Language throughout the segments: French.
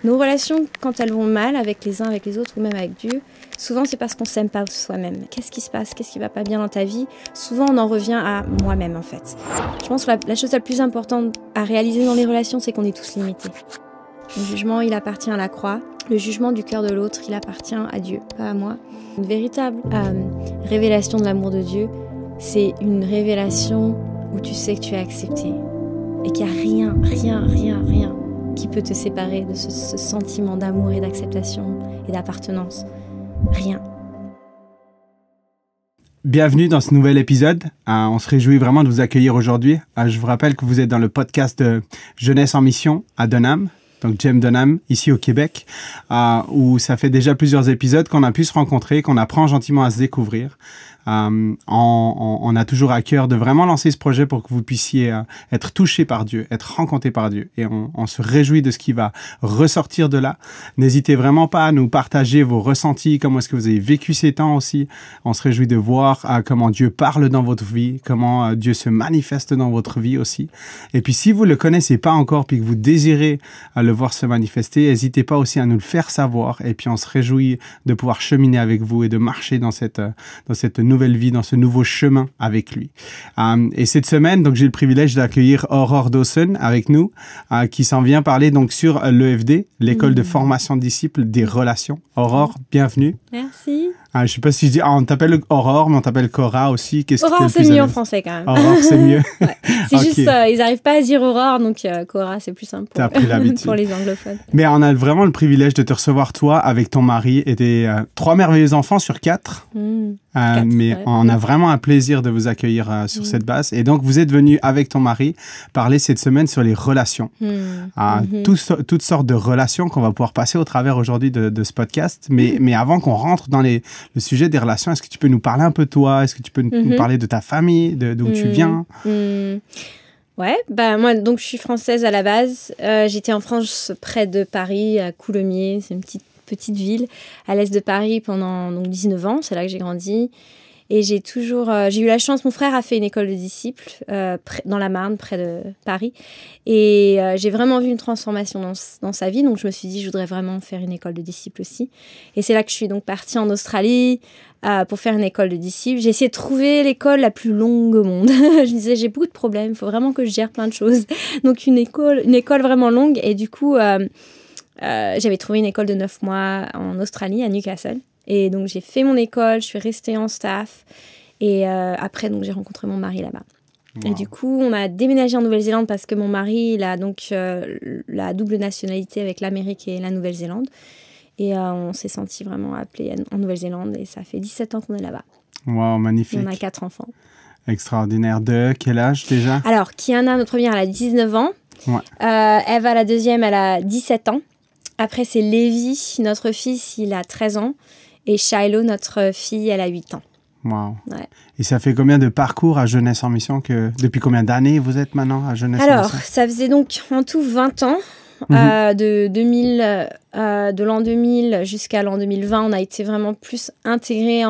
Nos relations, quand elles vont mal avec les uns, avec les autres ou même avec Dieu, souvent c'est parce qu'on ne s'aime pas soi-même. Qu'est-ce qui se passe? Qu'est-ce qui ne va pas bien dans ta vie? Souvent on en revient à moi-même en fait. Je pense que la chose la plus importante à réaliser dans les relations, c'est qu'on est tous limités. Le jugement, il appartient à la croix. Le jugement du cœur de l'autre, il appartient à Dieu, pas à moi. Une véritable révélation de l'amour de Dieu, c'est une révélation où tu sais que tu es accepté et qu'il n'y a rien qui peut te séparer de ce sentiment d'amour et d'acceptation et d'appartenance. Rien. Bienvenue dans ce nouvel épisode. On se réjouit vraiment de vous accueillir aujourd'hui. Je vous rappelle que vous êtes dans le podcast de Jeunesse en Mission à Dunham, donc Jem Dunham, ici au Québec, où ça fait déjà plusieurs épisodes qu'on a pu se rencontrer, qu'on apprend gentiment à se découvrir. On a toujours à cœur de vraiment lancer ce projet pour que vous puissiez être touchés par Dieu, être rencontrés par Dieu. Et on se réjouit de ce qui va ressortir de là. N'hésitez vraiment pas à nous partager vos ressentis, comment est-ce que vous avez vécu ces temps aussi. On se réjouit de voir comment Dieu parle dans votre vie, comment Dieu se manifeste dans votre vie aussi. Et puis si vous le connaissez pas encore puis que vous désirez le voir se manifester, n'hésitez pas aussi à nous le faire savoir. Et puis on se réjouit de pouvoir cheminer avec vous et de marcher dans cette nouvelle vie, dans ce nouveau chemin avec lui. Et cette semaine, donc j'ai le privilège d'accueillir Aurore Dawson avec nous, qui s'en vient parler donc sur l'EFD, l'école de formation de disciples des relations. Aurore, bienvenue. Merci. Je ne sais pas si je dis, on t'appelle Aurore, mais on t'appelle Cora aussi. Aurore, c'est mieux en français quand même. Aurore, c'est mieux. Ouais. C'est juste, ils n'arrivent pas à dire Aurore, donc Cora, c'est plus simple pour les anglophones. Mais on a vraiment le privilège de te recevoir, toi, avec ton mari et tes 3 merveilleux enfants sur 4. Mais on a vraiment un plaisir de vous accueillir sur cette base. Et donc, vous êtes venu avec ton mari parler cette semaine sur les relations. Toutes sortes de relations qu'on va pouvoir passer au travers aujourd'hui de ce podcast. Mais avant qu'on rentre dans le sujet des relations, est-ce que tu peux nous parler un peu de toi? Est-ce que tu peux nous parler de ta famille, d'où tu viens? Ouais, moi, donc, je suis française à la base. J'étais en France près de Paris, à Coulommiers. C'est une petite ville à l'est de Paris pendant 19 ans. C'est là que j'ai grandi. Et j'ai eu la chance, mon frère a fait une école de disciples dans la Marne, près de Paris. Et j'ai vraiment vu une transformation dans sa vie. Donc, je me suis dit, je voudrais vraiment faire une école de disciples aussi. Et c'est là que je suis donc partie en Australie pour faire une école de disciples. J'ai essayé de trouver l'école la plus longue au monde. Je me disais, j'ai beaucoup de problèmes. Il faut vraiment que je gère plein de choses. Donc, une école vraiment longue. Et du coup, j'avais trouvé une école de 9 mois en Australie, à Newcastle. Et donc, j'ai fait mon école, je suis restée en staff. Et après, donc, j'ai rencontré mon mari là-bas. Wow. Et du coup, on a déménagé en Nouvelle-Zélande parce que mon mari, il a donc la double nationalité avec l'Amérique et la Nouvelle-Zélande. Et on s'est sentis vraiment appelés en Nouvelle-Zélande. Et ça fait 17 ans qu'on est là-bas. Wow, magnifique. Et on a 4 enfants. Extraordinaire. De quel âge déjà? Alors, Kiana, notre première, elle a 19 ans. Ouais. Eva, la deuxième, elle a 17 ans. Après, c'est Lévi, notre fils, il a 13 ans. Et Shiloh, notre fille, elle a 8 ans. Wow. Ouais. Et ça fait combien de parcours à Jeunesse en Mission depuis combien d'années vous êtes maintenant à Jeunesse en Mission? Alors, ça faisait donc en tout 20 ans. De l'an 2000 jusqu'à l'an 2020, on a été vraiment plus intégrés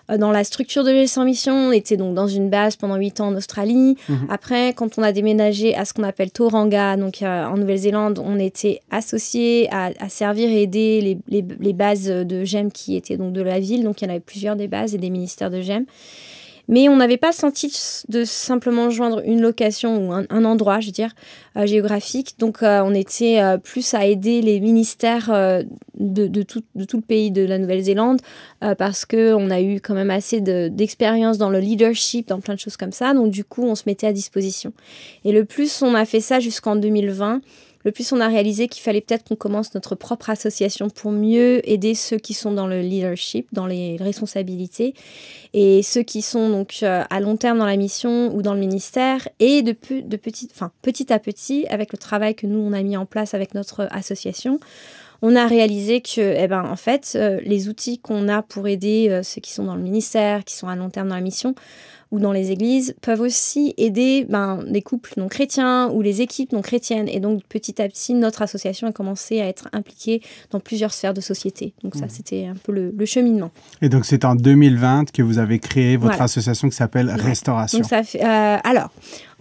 dans la structure de Jeunesse en Mission. On était donc dans une base pendant 8 ans en Australie. Après, quand on a déménagé à ce qu'on appelle Tauranga, donc en Nouvelle-Zélande, on était associés à servir et aider les bases de GEM qui étaient donc de la ville. Donc, il y en avait plusieurs des bases et des ministères de GEM. Mais on n'avait pas senti de simplement joindre une location ou un endroit, je veux dire, géographique. Donc, on était plus à aider les ministères de tout le pays de la Nouvelle-Zélande parce qu'on a eu quand même assez d'expérience dans le leadership, dans plein de choses comme ça. Donc, du coup, on se mettait à disposition. Et le plus on a fait ça jusqu'en 2020, le plus on a réalisé qu'il fallait peut-être qu'on commence notre propre association pour mieux aider ceux qui sont dans le leadership, dans les responsabilités, et ceux qui sont donc à long terme dans la mission ou dans le ministère. Et petit à petit, avec le travail que nous, on a mis en place avec notre association, on a réalisé que, en fait, les outils qu'on a pour aider ceux qui sont dans le ministère, qui sont à long terme dans la mission, ou dans les églises peuvent aussi aider des couples non chrétiens ou les équipes non chrétiennes. Et donc, petit à petit, notre association a commencé à être impliquée dans plusieurs sphères de société. Donc ça, c'était un peu le cheminement. Et donc, c'est en 2020 que vous avez créé votre association qui s'appelle Restauration. Donc, ça fait, alors,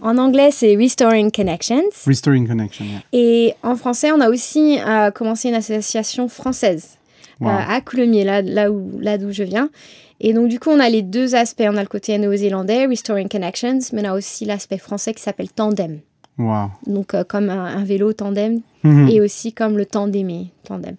en anglais, c'est Restoring Connections. Restoring Connection, yeah. Et en français, on a aussi commencé une association française à Coulommiers, là d'où je viens. Et donc, du coup, on a les deux aspects. On a le côté néo-zélandais, Restoring Connections, mais on a aussi l'aspect français qui s'appelle Tandem. Wow. Donc, comme un vélo tandem et aussi comme le temps d'aimer, tandem.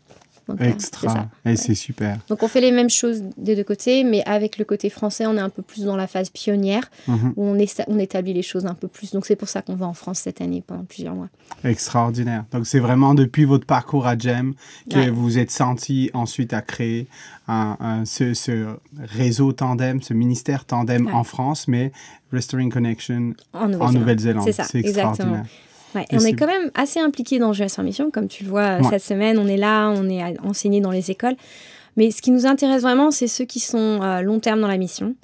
Donc, extra. C'est ça. Et c'est super. Donc, on fait les mêmes choses des deux côtés, mais avec le côté français, on est un peu plus dans la phase pionnière, où on établit les choses un peu plus. Donc, c'est pour ça qu'on va en France cette année pendant plusieurs mois. Extraordinaire. Donc, c'est vraiment depuis votre parcours à GEM que vous vous êtes senti ensuite à créer ce réseau Tandem, ce ministère Tandem en France, mais Restoring Connection en Nouvelle-Zélande. C'est ça, c'est extraordinaire. Ouais, et on est quand même assez impliqués dans Jeunesse en Mission, comme tu le vois cette semaine, on est là, on est enseigné dans les écoles. Mais ce qui nous intéresse vraiment, c'est ceux qui sont long terme dans la mission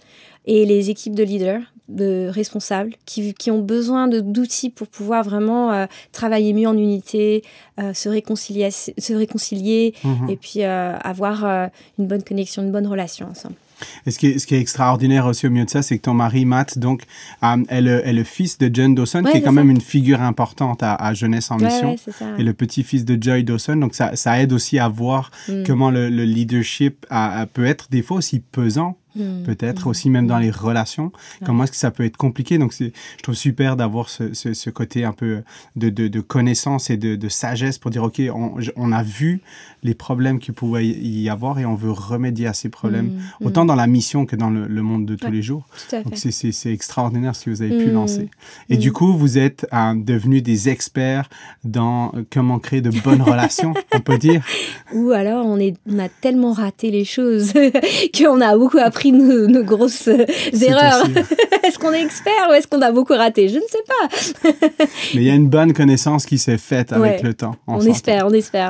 et les équipes de leaders, de responsables, qui ont besoin d'outils pour pouvoir vraiment travailler mieux en unité, se réconcilier et puis avoir une bonne connexion, une bonne relation ensemble. Et ce qui est extraordinaire aussi au milieu de ça, c'est que ton mari, Matt, donc, est le fils de Jen Dawson, qui est quand même une figure importante à Jeunesse en Mission. C'est ça, et le petit-fils de Joy Dawson. Donc, ça aide aussi à voir comment le leadership peut être des fois aussi pesant. Peut-être aussi même dans les relations, comment est-ce que ça peut être compliqué. Donc, je trouve super d'avoir ce côté un peu de connaissance et de sagesse pour dire, OK, on a vu les problèmes qu'il pouvait y avoir et on veut remédier à ces problèmes, autant dans la mission que dans le monde de tous les jours. Tout à fait. Donc, c'est extraordinaire ce que vous avez pu lancer. Et du coup, vous êtes devenus des experts dans comment créer de bonnes relations, on peut dire. Ou alors, on a tellement raté les choses qu'on a beaucoup appris nos grosses erreurs. Est-ce qu'on est expert ou est-ce qu'on a beaucoup raté? Je ne sais pas. Mais il y a une bonne connaissance qui s'est faite avec le temps. On espère.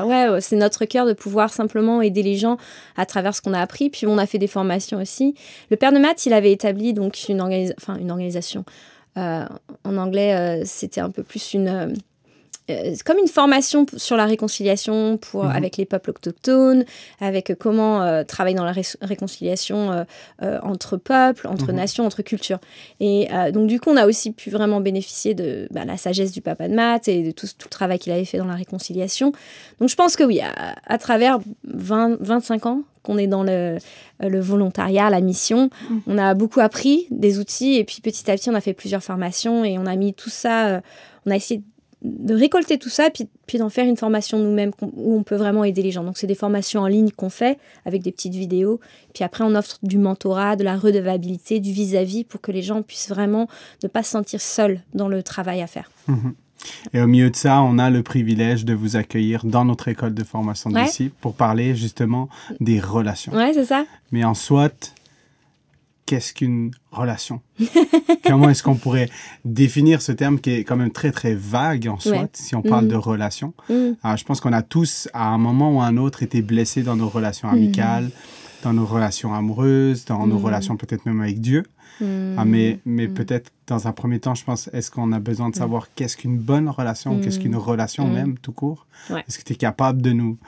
Ouais, c'est notre cœur de pouvoir simplement aider les gens à travers ce qu'on a appris. Puis on a fait des formations aussi. Le père de Matt, il avait établi donc une organisation. En anglais, c'était un peu plus comme une formation sur la réconciliation avec les peuples autochtones, avec comment travailler dans la réconciliation entre peuples, entre nations, entre cultures. Et donc, du coup, on a aussi pu vraiment bénéficier de la sagesse du papa de Matt et de tout le travail qu'il avait fait dans la réconciliation. Donc, je pense que oui, à travers 25 ans qu'on est dans le volontariat, la mission, on a beaucoup appris des outils et puis petit à petit, on a fait plusieurs formations et on a mis tout ça, on a essayé de récolter tout ça, puis d'en faire une formation nous-mêmes où on peut vraiment aider les gens. Donc, c'est des formations en ligne qu'on fait avec des petites vidéos. Puis après, on offre du mentorat, de la redevabilité, du vis-à-vis pour que les gens puissent vraiment ne pas se sentir seuls dans le travail à faire. Et au milieu de ça, on a le privilège de vous accueillir dans notre école de formation de disciples pour parler justement des relations. Ouais, c'est ça. Mais en soit, qu'est-ce qu'une relation? Comment est-ce qu'on pourrait définir ce terme qui est quand même très, très vague en soi, si on parle de relation? Alors, je pense qu'on a tous, à un moment ou à un autre, été blessés dans nos relations amicales, dans nos relations amoureuses, dans nos relations peut-être même avec Dieu. Mais peut-être, dans un premier temps, je pense, est-ce qu'on a besoin de savoir qu'est-ce qu'une bonne relation, qu'est-ce qu'une relation même, tout court? Est-ce que tu es capable de nous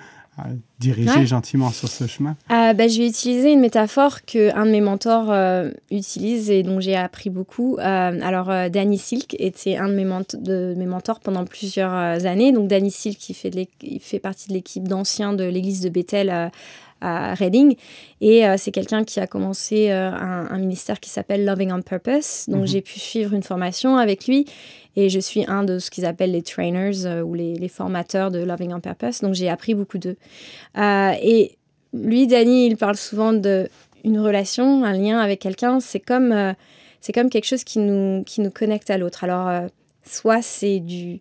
diriger gentiment sur ce chemin? Je vais utiliser une métaphore qu'un de mes mentors utilise et dont j'ai appris beaucoup. Danny Silk était un de mes mentors pendant plusieurs années. Donc, Danny Silk, il fait partie de l'équipe d'anciens de l'église de Bethel à Reading. Et c'est quelqu'un qui a commencé un ministère qui s'appelle Loving on Purpose. Donc, j'ai pu suivre une formation avec lui. Et je suis un de ce qu'ils appellent les trainers ou les formateurs de Loving on Purpose. Donc, j'ai appris beaucoup d'eux. Et lui, Danny, il parle souvent d'une relation, un lien avec quelqu'un. C'est comme quelque chose qui nous connecte à l'autre. Alors, soit c'est du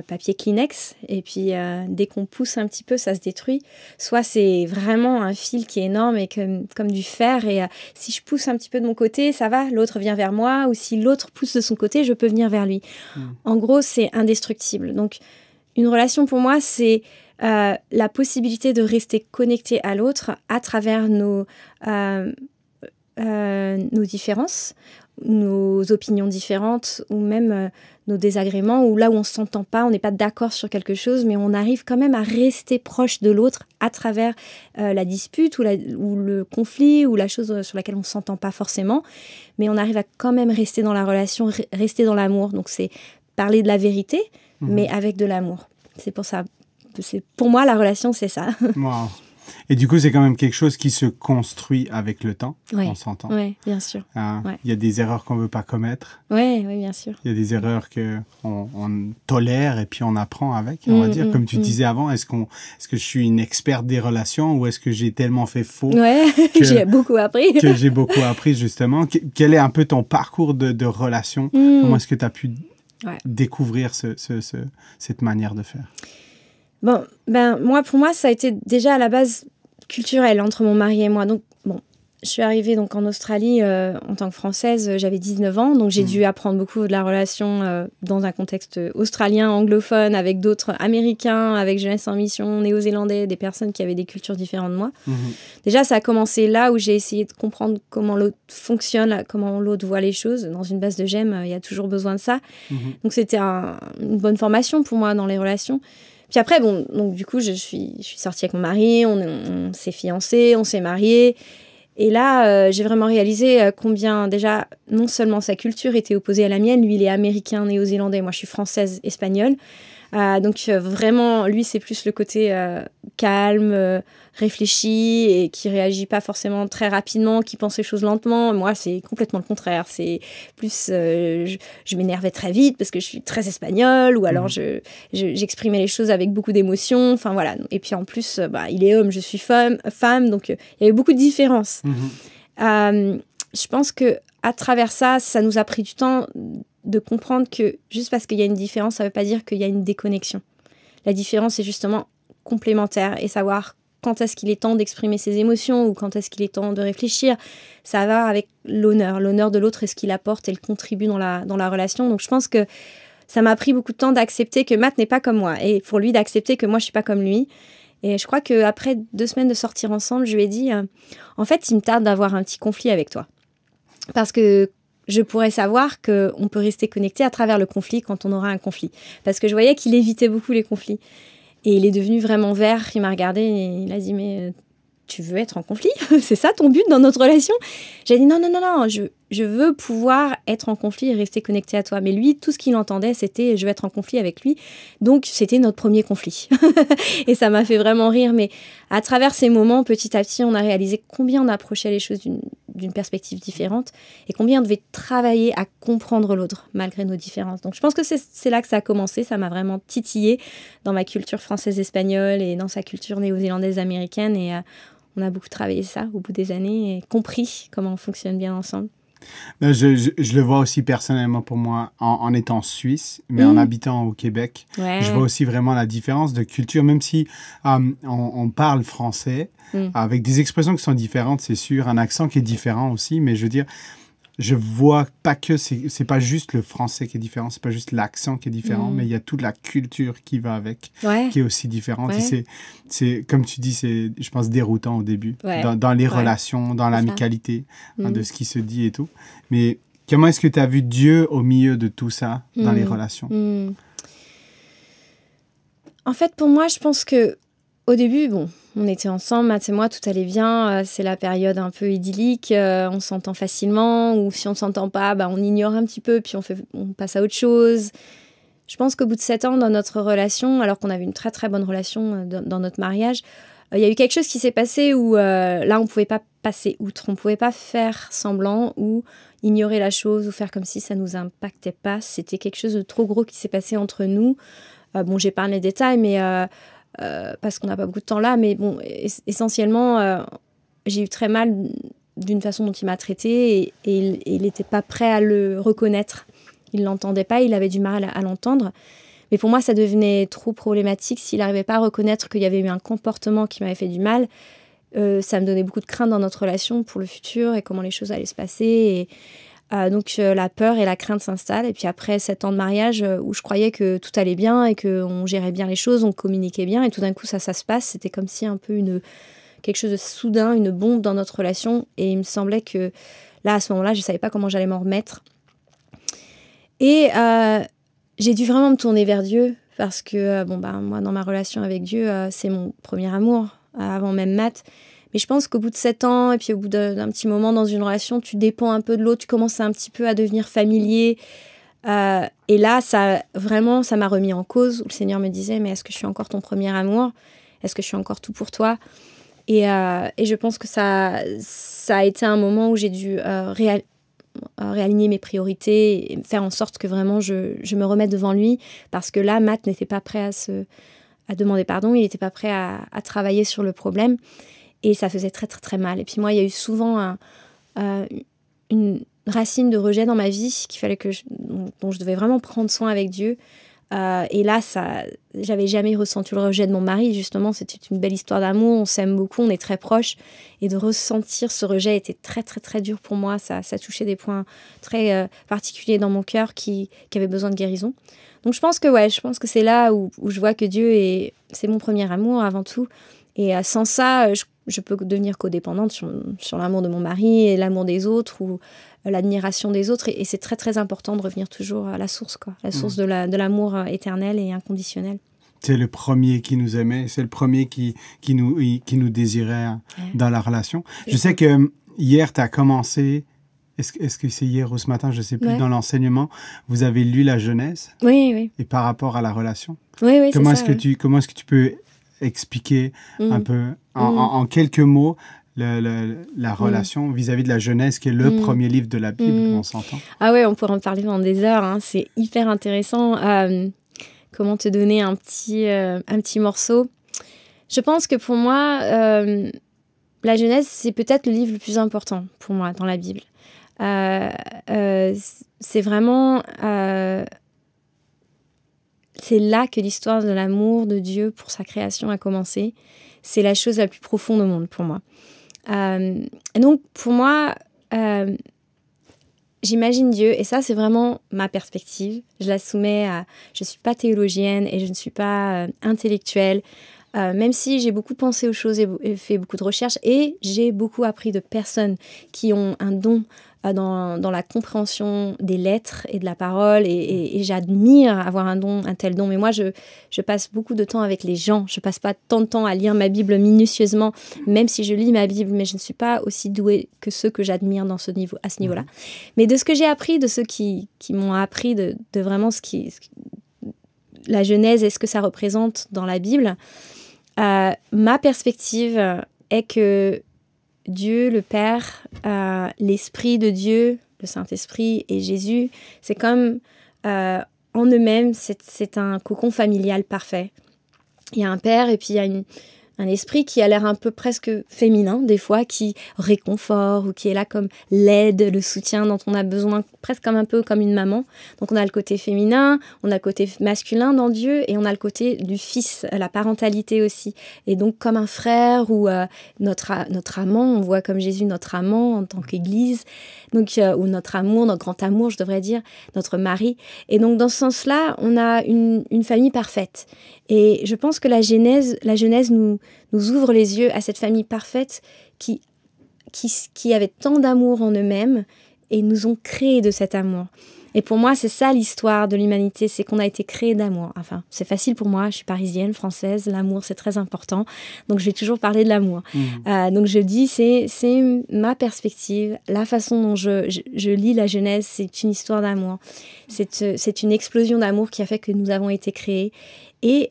papier Kleenex, et puis dès qu'on pousse un petit peu, ça se détruit. Soit c'est vraiment un fil qui est énorme et comme du fer, et si je pousse un petit peu de mon côté, ça va, l'autre vient vers moi, ou si l'autre pousse de son côté, je peux venir vers lui. En gros, c'est indestructible. Donc, une relation pour moi, c'est la possibilité de rester connecté à l'autre à travers nos différences, nos opinions différentes ou même nos désagréments, ou là où on ne s'entend pas, on n'est pas d'accord sur quelque chose, mais on arrive quand même à rester proche de l'autre à travers la dispute ou le conflit ou la chose sur laquelle on ne s'entend pas forcément, mais on arrive à quand même rester dans la relation, rester dans l'amour. Donc c'est parler de la vérité, mais avec de l'amour. C'est pour ça. Pour moi, la relation, c'est ça. Wow. Et du coup, c'est quand même quelque chose qui se construit avec le temps, on s'entend. Oui, bien sûr. Il y a des erreurs qu'on ne veut pas commettre. Oui, bien sûr. Il y a des erreurs qu'on tolère et puis on apprend avec, on va dire. Comme tu disais avant, est-ce que je suis une experte des relations ou est-ce que j'ai tellement fait faux j'ai beaucoup appris. que j'ai beaucoup appris, justement. Quel est un peu ton parcours de relation? Comment est-ce que tu as pu découvrir cette manière de faire? Bon, pour moi, ça a été déjà à la base culturel entre mon mari et moi. Donc, je suis arrivée donc, en Australie en tant que Française, j'avais 19 ans, donc j'ai dû apprendre beaucoup de la relation dans un contexte australien, anglophone, avec d'autres Américains, avec Jeunesse en Mission, Néo-Zélandais, des personnes qui avaient des cultures différentes de moi. Déjà, ça a commencé là où j'ai essayé de comprendre comment l'autre fonctionne, comment l'autre voit les choses. Dans une base de GEM, il y a toujours besoin de ça. Donc, c'était une bonne formation pour moi dans les relations. Puis après, donc du coup, je suis sortie avec mon mari, on s'est fiancés, on s'est mariés. Et là, j'ai vraiment réalisé combien, déjà, non seulement sa culture était opposée à la mienne, lui, il est américain, néo-zélandais, moi, je suis française, espagnole. Donc, vraiment, lui, c'est plus le côté calme, réfléchi et qui réagit pas forcément très rapidement, qui pense les choses lentement. Moi, c'est complètement le contraire. C'est plus, je m'énervais très vite parce que je suis très espagnole, ou alors j'exprimais les choses avec beaucoup d'émotion. Enfin, voilà. Et puis, en plus, il est homme, je suis femme. Donc, il y avait beaucoup de différences. Je pense qu'à travers ça, ça nous a pris du temps de comprendre que juste parce qu'il y a une différence, ça ne veut pas dire qu'il y a une déconnexion. La différence est justement complémentaire, et savoir quand est-ce qu'il est temps d'exprimer ses émotions ou quand est-ce qu'il est temps de réfléchir, ça va avec l'honneur de l'autre et ce qu'il apporte et le contribue dans la relation. Donc je pense que ça m'a pris beaucoup de temps d'accepter que Matt n'est pas comme moi, et pour lui d'accepter que moi je suis pas comme lui. Et je crois qu'après 2 semaines de sortir ensemble, je lui ai dit en fait, il me tarde d'avoir un petit conflit avec toi, parce que je pourrais savoir qu'on peut rester connecté à travers le conflit quand on aura un conflit. Parce que je voyais qu'il évitait beaucoup les conflits. Et il est devenu vraiment vert. Il m'a regardé et il a dit « Mais tu veux être en conflit ? C'est ça ton but dans notre relation ?» J'ai dit « Non, je veux pouvoir être en conflit et rester connecté à toi. » Mais lui, tout ce qu'il entendait, c'était « Je veux être en conflit avec lui. » Donc, c'était notre premier conflit. Et ça m'a fait vraiment rire. Mais à travers ces moments, petit à petit, on a réalisé combien on approchait les choses d'une perspective différente et combien on devait travailler à comprendre l'autre malgré nos différences. Donc je pense que c'est là que ça a commencé. Ça m'a vraiment titillé dans ma culture française-espagnole et dans sa culture néo-zélandaise américaine, et on a beaucoup travaillé ça au bout des années et compris comment on fonctionne bien ensemble. Je le vois aussi personnellement pour moi en étant suisse, mais en habitant au Québec. Je vois aussi vraiment la différence de culture, même si on parle français, avec des expressions qui sont différentes, c'est sûr, un accent qui est différent aussi, mais je veux dire, je vois pas que c'est pas juste le français qui est différent, c'est pas juste l'accent qui est différent, mais il y a toute la culture qui va avec, qui est aussi différente. Et c'est comme tu dis, c'est, je pense, déroutant au début, dans les relations, dans l'amicalité, de ce qui se dit et tout. Mais comment est-ce que tu as vu Dieu au milieu de tout ça, dans les relations? En fait, pour moi, je pense que au début, on était ensemble, Matt et moi, tout allait bien. C'est la période un peu idyllique. On s'entend facilement. Ou si on ne s'entend pas, on ignore un petit peu, puis on passe à autre chose. Je pense qu'au bout de 7 ans dans notre relation, alors qu'on avait une très très bonne relation dans notre mariage, il y a eu quelque chose qui s'est passé où là, on ne pouvait pas passer outre. On ne pouvait pas faire semblant ou ignorer la chose ou faire comme si ça ne nous impactait pas. C'était quelque chose de trop gros qui s'est passé entre nous. J'ai pas les détails, mais... parce qu'on n'a pas beaucoup de temps là, mais essentiellement, j'ai eu très mal d'une façon dont il m'a traitée, et il n'était pas prêt à le reconnaître. Il ne l'entendait pas, il avait du mal à l'entendre. Mais pour moi, ça devenait trop problématique. S'il n'arrivait pas à reconnaître qu'il y avait eu un comportement qui m'avait fait du mal, ça me donnait beaucoup de crainte dans notre relation pour le futur et comment les choses allaient se passer. Donc la peur et la crainte s'installent, et puis après 7 ans de mariage où je croyais que tout allait bien et qu'on gérait bien les choses, on communiquait bien, et tout d'un coup ça se passe, c'était comme si un peu quelque chose de soudain, une bombe dans notre relation. Et il me semblait que là, à ce moment-là, je ne savais pas comment j'allais m'en remettre. Et j'ai dû vraiment me tourner vers Dieu parce que, moi, dans ma relation avec Dieu, c'est mon premier amour, avant même Matt. Mais je pense qu'au bout de 7 ans, et puis au bout d'un petit moment dans une relation, tu dépends un peu de l'autre, tu commences un petit peu à devenir familier. Et là, ça m'a remis en cause, où le Seigneur me disait, mais est-ce que je suis encore ton premier amour ? Est-ce que je suis encore tout pour toi ? Et je pense que ça a été un moment où j'ai dû réaligner mes priorités et faire en sorte que vraiment je me remette devant lui. Parce que là, Matt n'était pas prêt à demander pardon, il n'était pas prêt à travailler sur le problème. Et ça faisait très, très, très mal. Et puis moi, il y a eu souvent une racine de rejet dans ma vie dont je devais vraiment prendre soin avec Dieu. Et là, j'avais jamais ressenti le rejet de mon mari. Justement, c'était une belle histoire d'amour. On s'aime beaucoup, on est très proches. Et de ressentir ce rejet était très, très, très dur pour moi. Ça touchait des points très particuliers dans mon cœur qui avaient besoin de guérison. Donc, je pense que c'est là où je vois que Dieu c'est mon premier amour avant tout. Et sans ça, je peux devenir codépendante sur l'amour de mon mari et l'amour des autres ou l'admiration des autres. Et c'est très, très important de revenir toujours à la source, quoi. La source de l'amour éternel et inconditionnel. C'est le premier qui nous aimait, c'est le premier qui nous désirait dans la relation. Je sais que hier, tu as commencé, est-ce que c'est hier ou ce matin, je ne sais plus, dans l'enseignement, vous avez lu la Genèse. Oui. Et par rapport à la relation. Oui, comment est-ce que tu peux expliquer un peu, en quelques mots, la relation vis-à-vis de la Genèse, qui est le premier livre de la Bible, on s'entend. Ah ouais, on pourrait en parler pendant des heures, hein. C'est hyper intéressant. Comment te donner un petit morceau ? Je pense que pour moi, la Genèse, c'est peut-être le livre le plus important pour moi dans la Bible. C'est vraiment... c'est là que l'histoire de l'amour de Dieu pour sa création a commencé. C'est la chose la plus profonde au monde pour moi. Et donc, pour moi, j'imagine Dieu, et ça, c'est vraiment ma perspective. Je la soumets à... Je ne suis pas théologienne et je ne suis pas intellectuelle, même si j'ai beaucoup pensé aux choses et fait beaucoup de recherches. Et j'ai beaucoup appris de personnes qui ont un don dans la compréhension des lettres et de la parole. Et j'admire avoir un tel don. Mais moi, je passe beaucoup de temps avec les gens. Je ne passe pas tant de temps à lire ma Bible minutieusement, même si je lis ma Bible. Mais je ne suis pas aussi douée que ceux que j'admire à ce niveau-là. Mais de ce que j'ai appris, de ceux qui m'ont appris de vraiment la Genèse et ce que ça représente dans la Bible, ma perspective est que Dieu, le Père, l'Esprit de Dieu, le Saint-Esprit et Jésus, c'est comme en eux-mêmes, c'est un cocon familial parfait. Il y a un Père et puis il y a un esprit qui a l'air un peu presque féminin, des fois, qui réconforte ou qui est là comme l'aide, le soutien dont on a besoin, presque comme un peu comme une maman. Donc on a le côté féminin, on a le côté masculin dans Dieu et on a le côté du fils, la parentalité aussi. Et donc comme un frère ou notre amant, on voit comme Jésus notre amant en tant qu'Église, donc, ou notre amour, notre grand amour, je devrais dire, notre mari. Et donc dans ce sens-là, on a une famille parfaite. Et je pense que la Genèse nous ouvre les yeux à cette famille parfaite qui avait tant d'amour en eux-mêmes et nous ont créés de cet amour. Et pour moi, c'est ça l'histoire de l'humanité, c'est qu'on a été créés d'amour. Enfin, c'est facile pour moi, je suis parisienne, française, l'amour c'est très important, donc je vais toujours parler de l'amour. Donc je dis, c'est ma perspective, la façon dont je lis la Genèse, c'est une histoire d'amour. C'est une explosion d'amour qui a fait que nous avons été créés. Et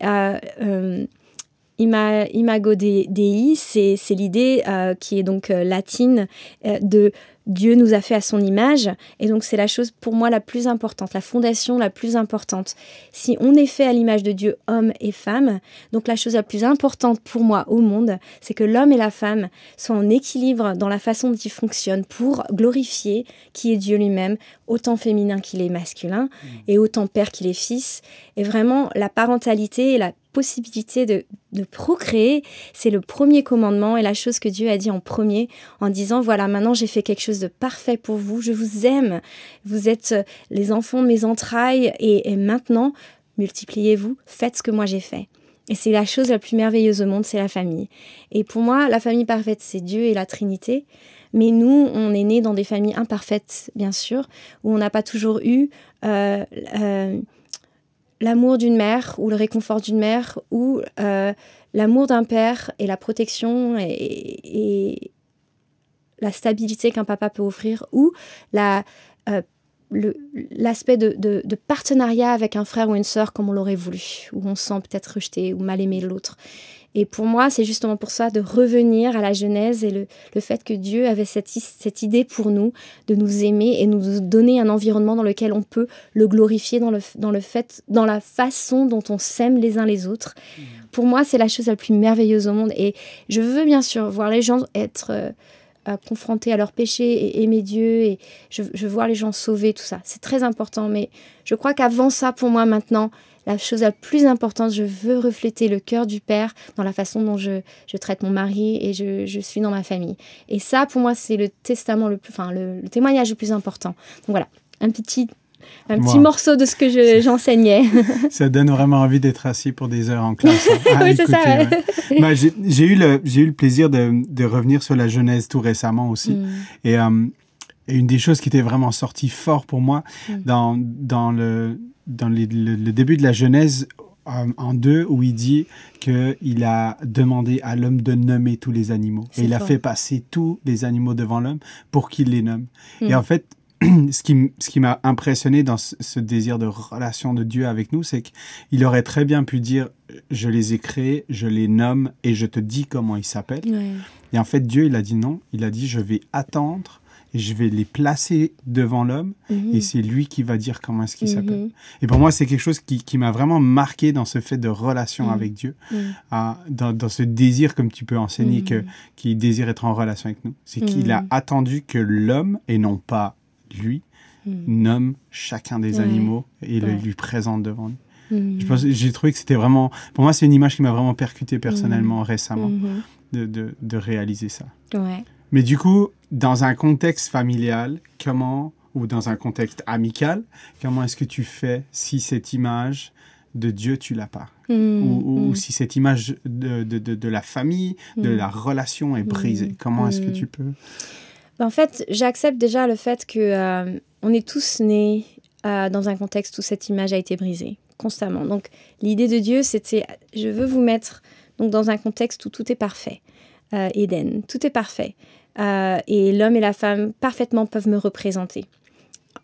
Imago Dei, c'est l'idée qui est donc latine de Dieu nous a fait à son image. Et donc c'est la chose pour moi la plus importante, la fondation la plus importante. Si on est fait à l'image de Dieu, homme et femme, donc la chose la plus importante pour moi au monde, c'est que l'homme et la femme soient en équilibre dans la façon dont ils fonctionnent pour glorifier qui est Dieu lui-même, autant féminin qu'il est masculin et autant père qu'il est fils. Et vraiment la parentalité et la possibilité de procréer, c'est le premier commandement et la chose que Dieu a dit en premier en disant voilà, maintenant j'ai fait quelque chose de parfait pour vous, je vous aime, vous êtes les enfants de mes entrailles et maintenant multipliez-vous, faites ce que moi j'ai fait. Et c'est la chose la plus merveilleuse au monde, c'est la famille. Et pour moi, la famille parfaite, c'est Dieu et la Trinité. Mais nous, on est nés dans des familles imparfaites, bien sûr, où on n'a pas toujours eu l'amour d'une mère ou le réconfort d'une mère ou l'amour d'un père et la protection et la stabilité qu'un papa peut offrir ou l'aspect de partenariat avec un frère ou une sœur comme on l'aurait voulu, où on se sent peut-être rejeté ou mal aimé l'autre. Et pour moi, c'est justement pour ça de revenir à la Genèse et le fait que Dieu avait cette idée pour nous, de nous aimer et nous donner un environnement dans lequel on peut le glorifier dans la façon dont on s'aime les uns les autres. Pour moi, c'est la chose la plus merveilleuse au monde. Et je veux bien sûr voir les gens être confrontés à leurs péchés et aimer Dieu. Et je veux voir les gens sauvés, tout ça. C'est très important. Mais je crois qu'avant ça, pour moi, maintenant, la chose la plus importante, je veux refléter le cœur du Père dans la façon dont je traite mon mari et je suis dans ma famille. Et ça, pour moi, c'est le témoignage le plus important. Donc voilà, un petit morceau de ce que j'enseignais. Ça donne vraiment envie d'être assis pour des heures en classe. Oui, c'est ça. Ouais. Ouais. J'ai eu le plaisir de revenir sur la Genèse tout récemment aussi. Et une des choses qui était vraiment sortie fort pour moi dans le début de la Genèse en 2, où il dit qu'il a demandé à l'homme de nommer tous les animaux. Et il a fait passer tous les animaux devant l'homme pour qu'il les nomme. Et en fait, ce qui m'a impressionné dans ce désir de relation de Dieu avec nous, c'est qu'il aurait très bien pu dire « Je les ai créés, je les nomme et je te dis comment ils s'appellent. Ouais. » Et en fait, Dieu, il a dit non. Il a dit « Je vais attendre et je vais les placer devant l'homme et c'est lui qui va dire comment est-ce qu'il s'appelle. » Et pour moi, c'est quelque chose qui m'a vraiment marqué dans ce fait de relation avec Dieu, dans ce désir, comme tu peux enseigner, qu'il désire être en relation avec nous. C'est qu'il a attendu que l'homme, et non pas lui, nomme chacun des animaux et le lui présente devant lui. J'ai trouvé que c'était vraiment... Pour moi, c'est une image qui m'a vraiment percuté personnellement récemment, de réaliser ça. Ouais. Mais du coup, dans un contexte familial, ou dans un contexte amical, comment est-ce que tu fais si cette image de Dieu, tu l'as pas? Ou si cette image de la famille, de la relation est brisée? Comment est-ce que tu peux... En fait, j'accepte déjà le fait que on est tous nés dans un contexte où cette image a été brisée, constamment. Donc, l'idée de Dieu, c'était, je veux vous mettre donc, dans un contexte où tout est parfait. Éden, tout est parfait. Et l'homme et la femme, parfaitement, peuvent me représenter.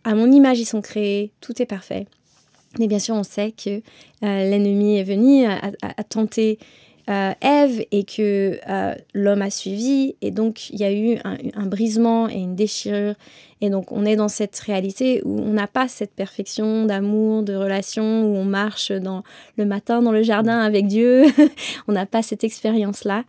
À mon image, ils sont créés, tout est parfait. Mais bien sûr, on sait que l'ennemi est venu à tenter Ève et que l'homme a suivi. Et donc, il y a eu un brisement et une déchirure. Et donc, on est dans cette réalité où on n'a pas cette perfection d'amour, de relation, où on marche le matin dans le jardin avec Dieu. On n'a pas cette expérience-là.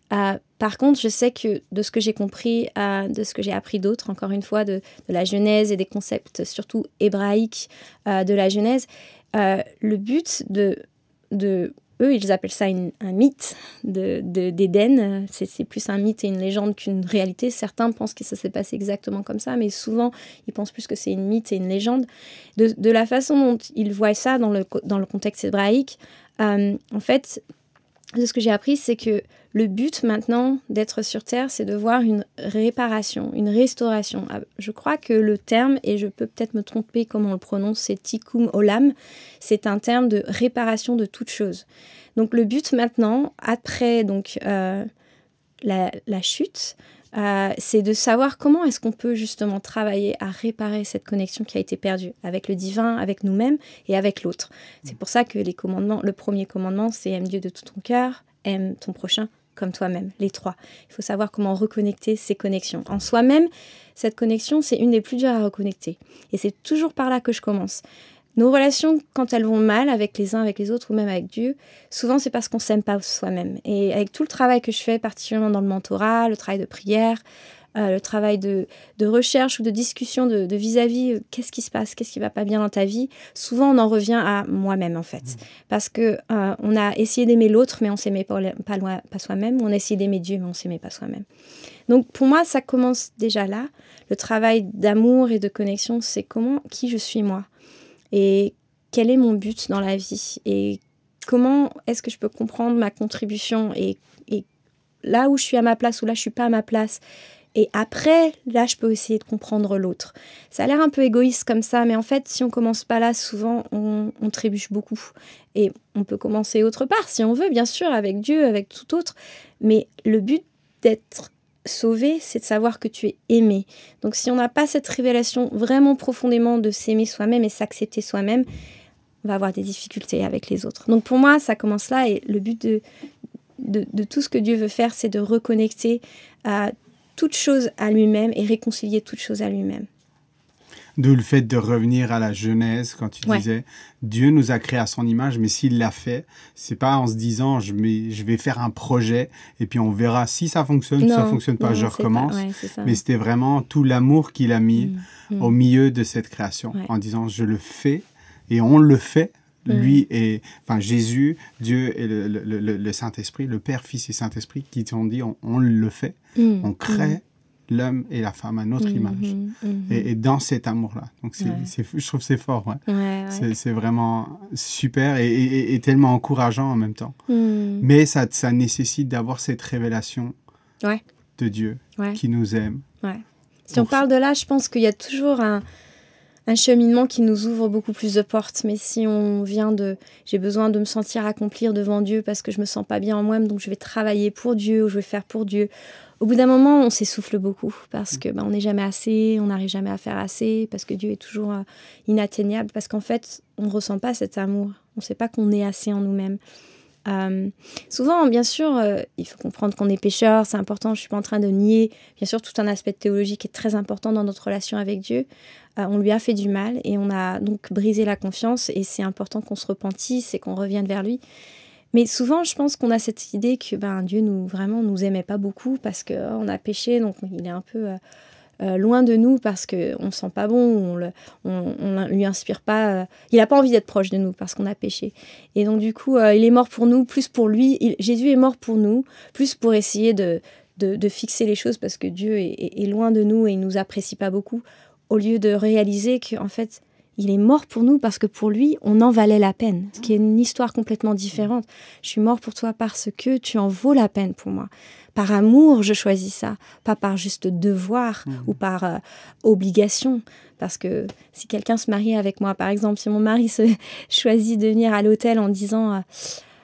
Par contre, je sais que de ce que j'ai compris, de ce que j'ai appris d'autres, encore une fois, de la Genèse et des concepts surtout hébraïques de la Genèse, le but de eux, ils appellent ça un mythe d'Éden. C'est plus un mythe et une légende qu'une réalité. Certains pensent que ça s'est passé exactement comme ça, mais souvent, ils pensent plus que c'est une mythe et une légende. De la façon dont ils voient ça dans le contexte hébraïque, en fait, de ce que j'ai appris, c'est que le but maintenant d'être sur Terre, c'est de voir une réparation, une restauration. Je crois que le terme, et je peux peut-être me tromper comment on le prononce, c'est Tikkun Olam, c'est un terme de réparation de toute chose. Donc le but maintenant, après donc, la chute, c'est de savoir comment est-ce qu'on peut justement travailler à réparer cette connexion qui a été perdue avec le divin, avec nous-mêmes et avec l'autre. C'est pour ça que le premier commandement, c'est aime Dieu de tout ton cœur, aime ton prochain comme toi-même, les trois. Il faut savoir comment reconnecter ces connexions. En soi-même, cette connexion, c'est une des plus dures à reconnecter. Et c'est toujours par là que je commence. Nos relations, quand elles vont mal avec les uns, avec les autres ou même avec Dieu, souvent c'est parce qu'on ne s'aime pas soi-même. Et avec tout le travail que je fais, particulièrement dans le mentorat, le travail de prière, le travail de recherche ou de discussion de vis-à-vis, qu'est-ce qui se passe, qu'est-ce qui ne va pas bien dans ta vie, souvent on en revient à moi-même en fait. Parce qu'on a essayé d'aimer l'autre, mais on ne s'aimait pas soi-même, on a essayé d'aimer Dieu, mais on ne s'aimait pas soi-même. Donc pour moi, ça commence déjà là. Le travail d'amour et de connexion, c'est qui je suis moi. Et quel est mon but dans la vie? Et comment est-ce que je peux comprendre ma contribution et là où je suis à ma place ou là je suis pas à ma place. Et après, là, je peux essayer de comprendre l'autre. Ça a l'air un peu égoïste comme ça, mais en fait, si on commence pas là, souvent, on trébuche beaucoup. Et on peut commencer autre part, si on veut, bien sûr, avec Dieu, avec tout autre. Mais le but d'être sauvé, c'est de savoir que tu es aimé. Donc, si on n'a pas cette révélation vraiment profondément de s'aimer soi-même et s'accepter soi-même, on va avoir des difficultés avec les autres. Donc, pour moi, ça commence là. Et le but de tout ce que Dieu veut faire, c'est de reconnecter à toute chose à lui-même et réconcilier toute chose à lui-même. D'où le fait de revenir à la Genèse, quand tu disais, Dieu nous a créés à son image, mais s'il l'a fait, c'est pas en se disant, je vais faire un projet, et puis on verra si ça fonctionne, si ça fonctionne pas, je recommence. Mais c'était vraiment tout l'amour qu'il a mis au milieu de cette création, en disant, je le fais, et on le fait. Lui et, enfin, Jésus, Dieu et le Saint-Esprit, le Père, Fils et Saint-Esprit, qui t'ont dit, on le fait. On crée l'homme et la femme à notre image. Et dans cet amour-là. Donc, je trouve que c'est fort. C'est vraiment super et tellement encourageant en même temps. Mais ça nécessite d'avoir cette révélation de Dieu qui nous aime. Si on parle de là, je pense qu'il y a toujours un cheminement qui nous ouvre beaucoup plus de portes. Mais si on vient de « j'ai besoin de me sentir accomplir devant Dieu parce que je me sens pas bien en moi-même, donc je vais travailler pour Dieu ou je vais faire pour Dieu », au bout d'un moment, on s'essouffle beaucoup parce que on n'est jamais assez, on n'arrive jamais à faire assez, parce que Dieu est toujours inatteignable, parce qu'en fait, on ne ressent pas cet amour. On ne sait pas qu'on est assez en nous-mêmes. Souvent, bien sûr, il faut comprendre qu'on est pécheur, c'est important, je ne suis pas en train de nier, bien sûr, tout un aspect théologique est très important dans notre relation avec Dieu. On lui a fait du mal et on a donc brisé la confiance et c'est important qu'on se repentisse et qu'on revienne vers lui. Mais souvent, je pense qu'on a cette idée que Dieu nous aimait pas beaucoup parce qu'on a péché, donc il est un peu loin de nous parce qu'on ne sent pas bon, on lui inspire pas, il n'a pas envie d'être proche de nous parce qu'on a péché. Et donc du coup, il est mort pour nous, plus pour lui. Jésus est mort pour nous, plus pour essayer de fixer les choses parce que Dieu est loin de nous et il nous apprécie pas beaucoup, au lieu de réaliser qu'en fait, il est mort pour nous parce que pour lui, on en valait la peine. Ce qui est une histoire complètement différente. Je suis mort pour toi parce que tu en vaux la peine pour moi. Par amour, je choisis ça. Pas par juste devoir ou par obligation. Parce que si quelqu'un se marie avec moi, par exemple, si mon mari choisit de venir à l'hôtel en disant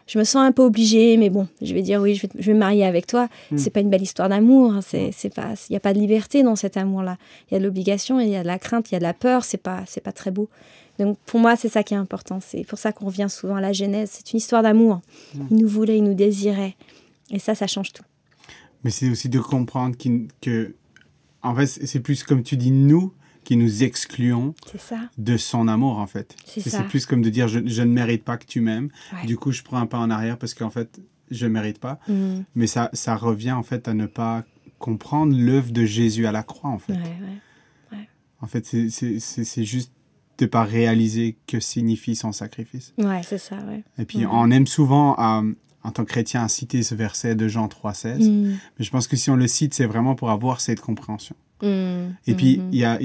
je me sens un peu obligée, mais bon, je vais dire oui, je vais me marier avec toi. C'est pas une belle histoire d'amour. Il n'y a pas de liberté dans cet amour-là. Il y a de l'obligation, il y a de la crainte, il y a de la peur. C'est pas très beau. Donc pour moi, c'est ça qui est important. C'est pour ça qu'on revient souvent à la Genèse. C'est une histoire d'amour. Il nous voulait, il nous désirait. Et ça change tout. Mais c'est aussi de comprendre que en fait, c'est plus comme tu dis, nous, qui nous excluons de son amour, en fait. C'est plus comme de dire, je ne mérite pas que tu m'aimes. Du coup, je prends un pas en arrière parce qu'en fait, je ne mérite pas. Mais ça revient, en fait, à ne pas comprendre l'œuvre de Jésus à la croix, en fait. En fait, c'est juste de ne pas réaliser que signifie son sacrifice. C'est ça, Et puis, on aime souvent, en tant que chrétien, à citer ce verset de Jean 3,16. Mais je pense que si on le cite, c'est vraiment pour avoir cette compréhension. Et puis, il y a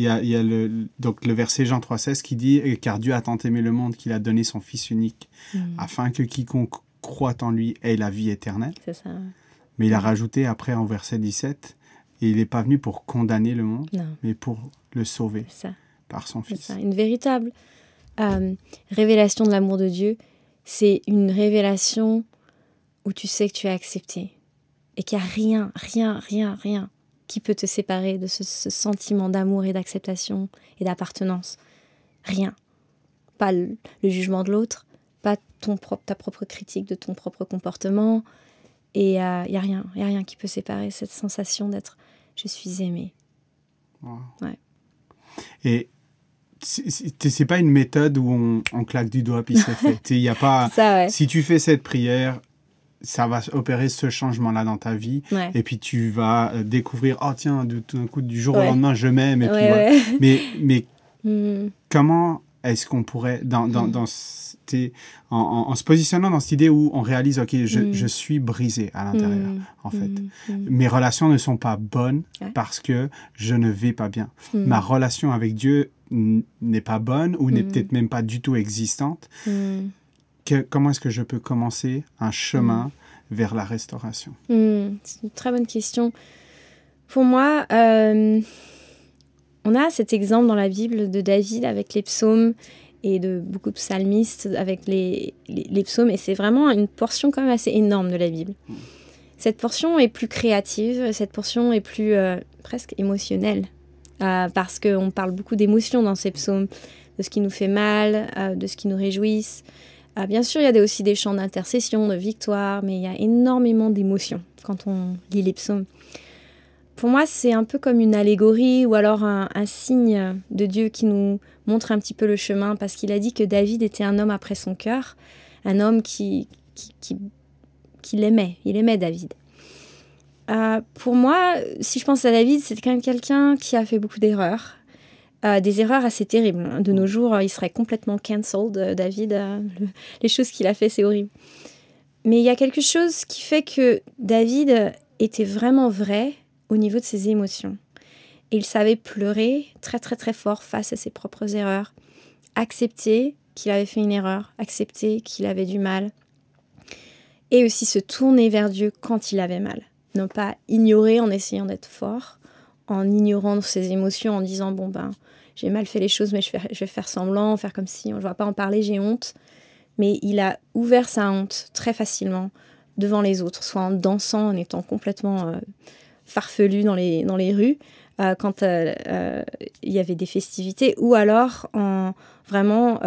le verset Jean 3,16 qui dit « Car Dieu a tant aimé le monde qu'il a donné son Fils unique, afin que quiconque croit en lui ait la vie éternelle. » C'est ça. Mais il a rajouté après en verset 17 « Et il n'est pas venu pour condamner le monde, mais pour le sauver par son Fils. » Une véritable révélation de l'amour de Dieu, c'est une révélation où tu sais que tu es accepté et qu'il n'y a rien qui peut te séparer de ce sentiment d'amour et d'acceptation et d'appartenance. Rien. Pas le jugement de l'autre, pas ta propre critique de ton propre comportement. Et il n'y a rien qui peut séparer cette sensation d'être « je suis aimé ». Et c'est pas une méthode où on claque du doigt puis c'est fait. Y a pas, si tu fais cette prière, ça va opérer ce changement-là dans ta vie. Et puis tu vas découvrir, oh tiens, tout d'un coup, du jour au lendemain, je m'aime. Et puis voilà. Mais comment est-ce qu'on pourrait, en se positionnant dans cette idée où on réalise, ok, je suis brisé à l'intérieur, en fait. Mes relations ne sont pas bonnes parce que je ne vais pas bien. Ma relation avec Dieu n'est pas bonne ou n'est peut-être même pas du tout existante. comment est-ce que je peux commencer un chemin vers la restauration? C'est une très bonne question. Pour moi, on a cet exemple dans la Bible de David avec les psaumes et de beaucoup de psalmistes avec les psaumes. Et c'est vraiment une portion quand même assez énorme de la Bible. Cette portion est plus créative, cette portion est plus presque émotionnelle. Parce qu'on parle beaucoup d'émotions dans ces psaumes, de ce qui nous fait mal, de ce qui nous réjouisse. Bien sûr, il y a aussi des chants d'intercession, de victoire, mais il y a énormément d'émotions quand on lit les psaumes. Pour moi, c'est un peu comme une allégorie ou alors un signe de Dieu qui nous montre un petit peu le chemin, parce qu'il a dit que David était un homme après son cœur, un homme qui l'aimait. Il aimait David. Pour moi, si je pense à David, c'est quand même quelqu'un qui a fait beaucoup d'erreurs. Des erreurs assez terribles. De nos jours, il serait complètement cancelled, David. Les choses qu'il a fait, c'est horrible. Mais il y a quelque chose qui fait que David était vraiment vrai au niveau de ses émotions. Et il savait pleurer très très très fort face à ses propres erreurs. Accepter qu'il avait fait une erreur. Accepter qu'il avait du mal. Et aussi se tourner vers Dieu quand il avait mal. Ne pas ignorer en essayant d'être fort, en ignorant ses émotions, en disant « bon ben, j'ai mal fait les choses, mais je vais faire semblant, faire comme si, je ne vais pas en parler, j'ai honte ». Mais il a ouvert sa honte très facilement devant les autres, soit en dansant, en étant complètement farfelu dans les rues, quand il y avait des festivités, ou alors en vraiment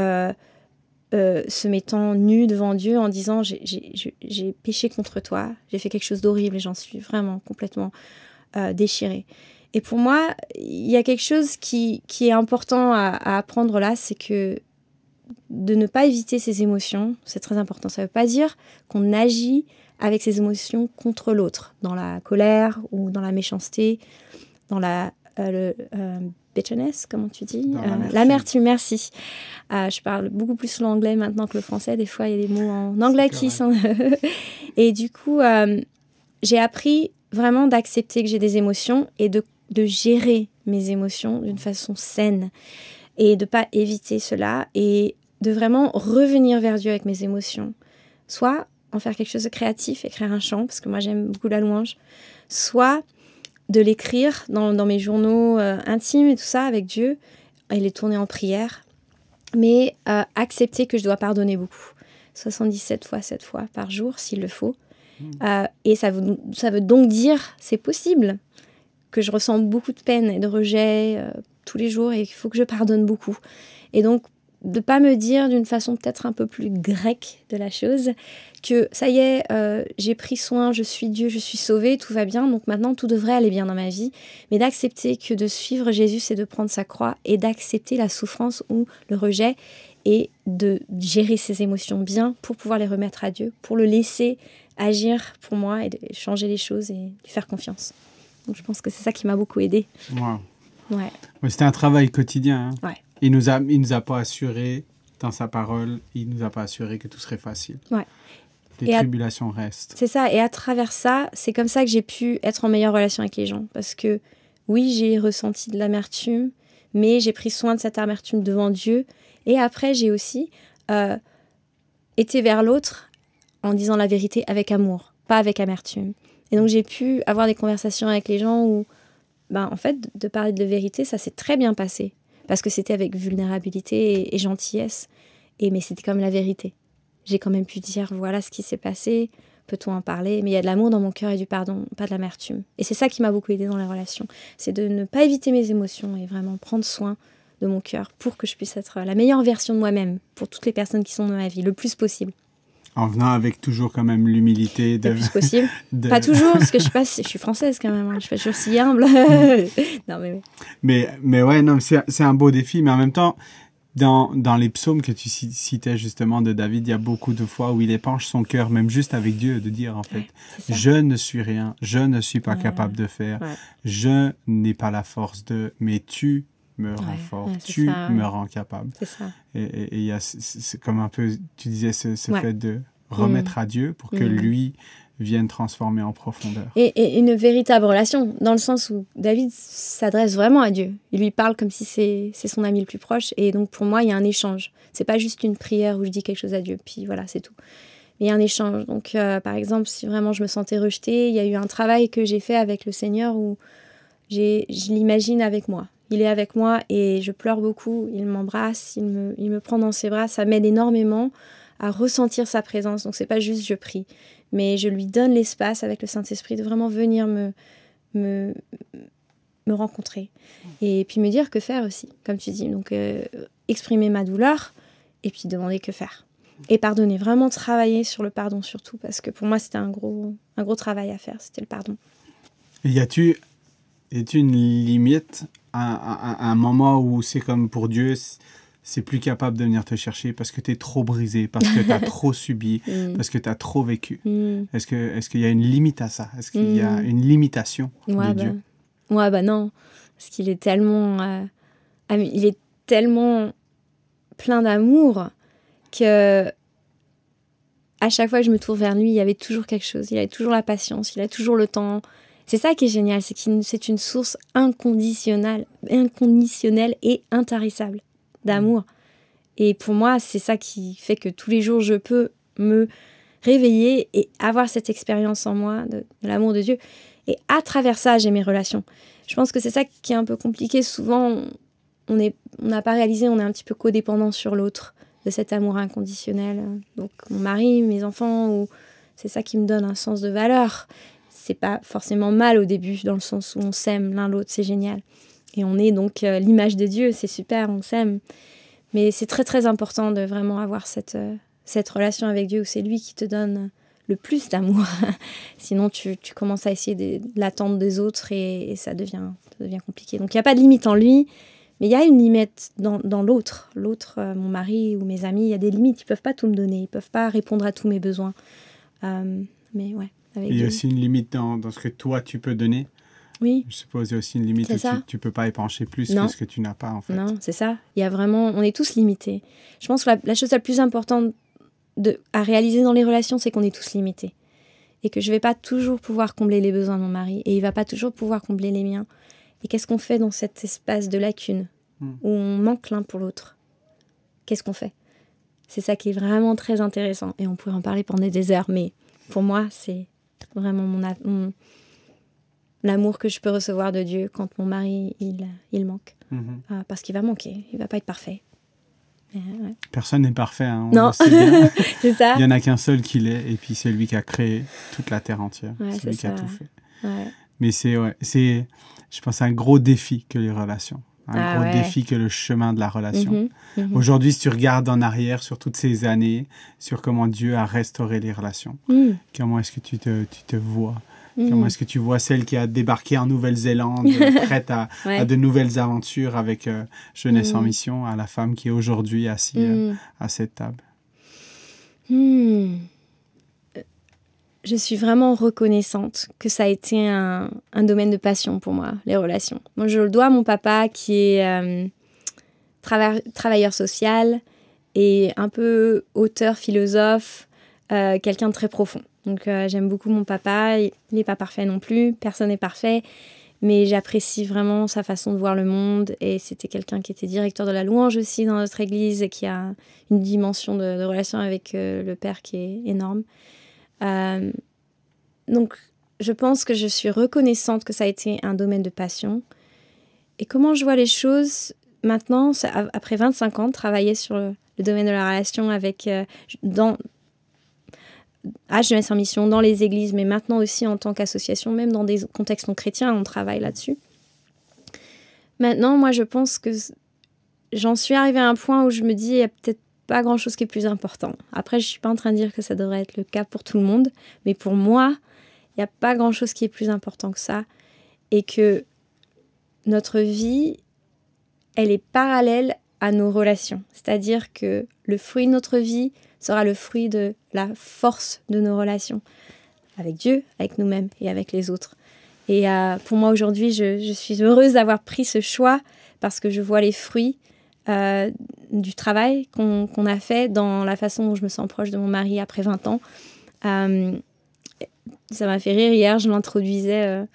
se mettant nu devant Dieu en disant « j'ai péché contre toi, j'ai fait quelque chose d'horrible et j'en suis vraiment complètement déchirée ». Et pour moi, il y a quelque chose qui est important à apprendre là, c'est que de ne pas éviter ses émotions, c'est très important. Ça ne veut pas dire qu'on agit avec ses émotions contre l'autre, dans la colère ou dans la méchanceté, dans la bitterness, comment tu dis, l'amertume, merci. Je parle beaucoup plus l'anglais maintenant que le français. Des fois, il y a des mots en anglais qui sont... Et du coup, j'ai appris vraiment d'accepter que j'ai des émotions et de gérer mes émotions d'une façon saine et de ne pas éviter cela et de vraiment revenir vers Dieu avec mes émotions. Soit en faire quelque chose de créatif, écrire un chant, parce que moi j'aime beaucoup la louange, soit de l'écrire dans mes journaux intimes et tout ça avec Dieu et les tourner en prière, mais accepter que je dois pardonner beaucoup. 77 fois, 7 fois par jour s'il le faut. Et ça veut donc dire, c'est possible, que je ressens beaucoup de peine et de rejet tous les jours et qu'il faut que je pardonne beaucoup. Et donc, de ne pas me dire d'une façon peut-être un peu plus grecque de la chose que ça y est, j'ai pris soin, je suis Dieu, je suis sauvée, tout va bien, donc maintenant tout devrait aller bien dans ma vie. Mais d'accepter que de suivre Jésus, c'est de prendre sa croix et d'accepter la souffrance ou le rejet et de gérer ses émotions bien pour pouvoir les remettre à Dieu, pour le laisser agir pour moi et de changer les choses et lui faire confiance. Donc je pense que c'est ça qui m'a beaucoup aidée. Wow. Ouais. Ouais, c'était un travail quotidien. Hein. Ouais. Il nous a pas assuré dans sa parole, il nous a pas assuré que tout serait facile. Ouais. Les tribulations restent. C'est ça. Et à travers ça, c'est comme ça que j'ai pu être en meilleure relation avec les gens. Parce que oui, j'ai ressenti de l'amertume, mais j'ai pris soin de cette amertume devant Dieu. Et après, j'ai aussi été vers l'autre en disant la vérité avec amour, pas avec amertume. Et donc, j'ai pu avoir des conversations avec les gens où, en fait, de parler de vérité, ça s'est très bien passé. Parce que c'était avec vulnérabilité et gentillesse. Mais c'était comme la vérité. J'ai quand même pu dire, voilà ce qui s'est passé, peut-on en parler? Mais il y a de l'amour dans mon cœur et du pardon, pas de l'amertume. Et c'est ça qui m'a beaucoup aidée dans la relation. C'est de ne pas éviter mes émotions et vraiment prendre soin de mon cœur pour que je puisse être la meilleure version de moi-même pour toutes les personnes qui sont dans ma vie, le plus possible. En venant avec toujours quand même l'humilité de... Le plus possible. Pas toujours, parce que je suis française quand même. Hein. Je suis pas toujours si humble. Non, mais ouais, non, c'est un beau défi. Mais en même temps, dans les psaumes que tu citais justement de David, il y a beaucoup de fois où il épanche son cœur, même juste avec Dieu, de dire en fait, je ne suis rien, je ne suis pas capable de faire, je n'ai pas la force de... Mais tu me rends fort, tu me rends capable. C'est ça. Et il y a, c'est comme un peu, tu disais, ce fait de remettre à Dieu pour que lui vienne transformer en profondeur. Et une véritable relation, dans le sens où David s'adresse vraiment à Dieu. Il lui parle comme si c'est son ami le plus proche. Et donc, pour moi, il y a un échange. C'est pas juste une prière où je dis quelque chose à Dieu, puis voilà, c'est tout. Mais il y a un échange. Donc, par exemple, si vraiment je me sentais rejetée, il y a eu un travail que j'ai fait avec le Seigneur où je l'imagine avec moi. Il est avec moi et je pleure beaucoup. Il m'embrasse, il me prend dans ses bras. Ça m'aide énormément à ressentir sa présence. Donc, c'est pas juste je prie, mais je lui donne l'espace avec le Saint-Esprit de vraiment venir me rencontrer. Et puis me dire que faire aussi, comme tu dis. Donc, exprimer ma douleur et puis demander que faire. Et pardonner, vraiment travailler sur le pardon surtout, parce que pour moi, c'était un gros travail à faire, c'était le pardon. Et y a-tu une limite, un moment où c'est comme pour Dieu, c'est plus capable de venir te chercher parce que tu es trop brisé, parce que tu as trop subi, parce que tu as trop vécu? Est-ce qu'il y a une limite à ça? Est-ce qu'il y a une limitation de Dieu? Ouais, non. Parce qu'il est tellement... il est tellement plein d'amour que à chaque fois que je me tourne vers lui, il y avait toujours quelque chose. Il avait toujours la patience, il a toujours le temps. C'est ça qui est génial, c'est que c'est une source inconditionnelle et intarissable d'amour. Et pour moi, c'est ça qui fait que tous les jours, je peux me réveiller et avoir cette expérience en moi de l'amour de Dieu. Et à travers ça, j'ai mes relations. Je pense que c'est ça qui est un peu compliqué. Souvent, on n'a pas réalisé, on est un petit peu codépendant sur l'autre, de cet amour inconditionnel. Donc mon mari, mes enfants, c'est ça qui me donne un sens de valeur. C'est pas forcément mal au début, dans le sens où on s'aime l'un l'autre, c'est génial. Et on est donc l'image de Dieu, c'est super, on s'aime. Mais c'est très très important de vraiment avoir cette relation avec Dieu où c'est lui qui te donne le plus d'amour. Sinon tu commences à essayer de l'attendre des autres et ça devient compliqué. Donc il n'y a pas de limite en lui. Mais il y a une limite dans l'autre. L'autre, mon mari ou mes amis, il y a des limites. Ils ne peuvent pas tout me donner. Ils ne peuvent pas répondre à tous mes besoins. Mais ouais. Il y a aussi une limite dans ce que toi, tu peux donner. Oui. Je suppose qu'il y a aussi une limite où tu ne peux pas épancher plus que ce que tu n'as pas, en fait. Non, c'est ça. Il y a vraiment... On est tous limités. Je pense que la chose la plus importante à réaliser dans les relations, c'est qu'on est tous limités. Et que je ne vais pas toujours pouvoir combler les besoins de mon mari. Et il ne va pas toujours pouvoir combler les miens. Et qu'est-ce qu'on fait dans cet espace de lacune où on manque l'un pour l'autre? Qu'est-ce qu'on fait? C'est ça qui est vraiment très intéressant. Et on pourrait en parler pendant des heures, mais pour moi, c'est vraiment l'amour que je peux recevoir de Dieu quand mon mari, il manque. Parce qu'il va manquer, il ne va pas être parfait. Ouais. Personne n'est parfait, hein, non, c'est ça. Il n'y en a qu'un seul qui l'est, et puis c'est lui qui a créé toute la terre entière. Ouais, c'est lui qui a tout fait. Ouais. Mais c'est, je pense, un gros défi que les relations. Un gros défi que le chemin de la relation. Aujourd'hui, si tu regardes en arrière sur toutes ces années, sur comment Dieu a restauré les relations, comment est-ce que tu te vois? Comment est-ce que tu vois celle qui a débarqué en Nouvelle-Zélande, prête à de nouvelles aventures avec Jeunesse en Mission, à la femme qui est aujourd'hui assise à cette table? Je suis vraiment reconnaissante que ça a été un domaine de passion pour moi, les relations. Moi, je le dois à mon papa qui est travailleur social et un peu auteur, philosophe, quelqu'un de très profond. Donc, j'aime beaucoup mon papa. Il n'est pas parfait non plus. Personne n'est parfait. Mais j'apprécie vraiment sa façon de voir le monde. Et c'était quelqu'un qui était directeur de la louange aussi dans notre église et qui a une dimension de relation avec le Père qui est énorme. Donc, je pense que je suis reconnaissante que ça a été un domaine de passion. Et comment je vois les choses maintenant, après 25 ans de travailler sur le domaine de la relation avec à Jeunesse en Mission, dans les églises, mais maintenant aussi en tant qu'association, même dans des contextes non chrétiens, on travaille là-dessus. Maintenant, moi, je pense que j'en suis arrivée à un point où je me dis, il y a peut-être pas grand-chose qui est plus important. Après, je ne suis pas en train de dire que ça devrait être le cas pour tout le monde, mais pour moi, il n'y a pas grand-chose qui est plus important que ça. Et que notre vie, elle est parallèle à nos relations. C'est-à-dire que le fruit de notre vie sera le fruit de la force de nos relations avec Dieu, avec nous-mêmes et avec les autres. Et pour moi, aujourd'hui, je suis heureuse d'avoir pris ce choix parce que je vois les fruits du travail qu'on a fait dans la façon dont je me sens proche de mon mari après 20 ans. ça m'a fait rire. Hier, je l'introduisais,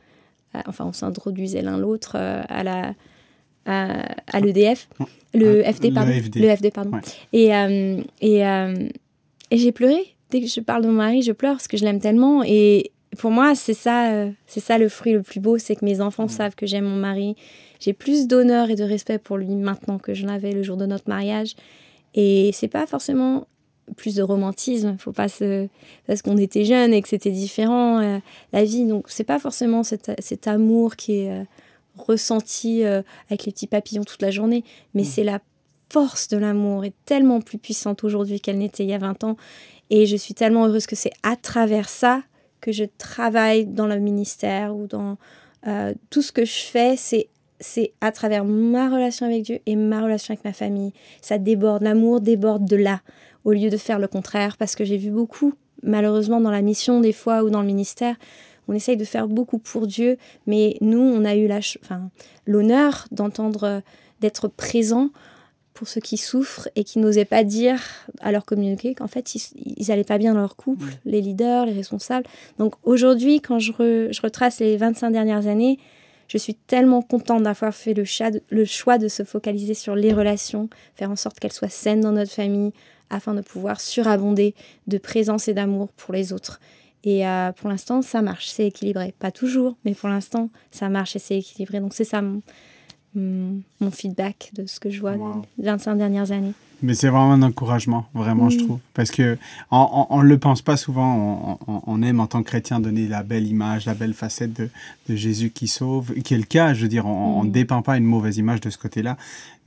on s'introduisait l'un l'autre à l'EDF, le FD, pardon. Ouais. Et j'ai pleuré. Dès que je parle de mon mari, je pleure parce que je l'aime tellement. Et pour moi, c'est ça le fruit le plus beau, c'est que mes enfants savent que j'aime mon mari. J'ai plus d'honneur et de respect pour lui maintenant que je l'avais le jour de notre mariage. Et c'est pas forcément plus de romantisme. Faut pas parce qu'on était jeunes et que c'était différent, la vie. Donc, c'est pas forcément cet amour qui est ressenti avec les petits papillons toute la journée. Mais c'est la force de l'amour est tellement plus puissante aujourd'hui qu'elle n'était il y a 20 ans. Et je suis tellement heureuse que c'est à travers ça que je travaille dans le ministère ou dans tout ce que je fais, c'est à travers ma relation avec Dieu et ma relation avec ma famille. Ça déborde, l'amour déborde de là, au lieu de faire le contraire. Parce que j'ai vu beaucoup, malheureusement, dans la mission des fois ou dans le ministère, on essaye de faire beaucoup pour Dieu, mais nous, on a eu l'honneur d'être présents pour ceux qui souffrent et qui n'osaient pas dire à leur communauté qu'en fait, ils n'allaient pas bien dans leur couple, les leaders, les responsables. Donc aujourd'hui, quand je retrace les 25 dernières années, je suis tellement contente d'avoir fait le choix de se focaliser sur les relations, faire en sorte qu'elles soient saines dans notre famille, afin de pouvoir surabonder de présence et d'amour pour les autres. Et pour l'instant, ça marche, c'est équilibré. Pas toujours, mais pour l'instant, ça marche et c'est équilibré. Donc c'est ça mon feedback de ce que je vois des 25 dernières années. Mais c'est vraiment un encouragement, vraiment, je trouve. Parce qu'on ne le pense pas souvent. On aime, en tant que chrétien, donner la belle image, la belle facette de Jésus qui sauve, qui est le cas. Je veux dire, on ne dépeint pas une mauvaise image de ce côté-là,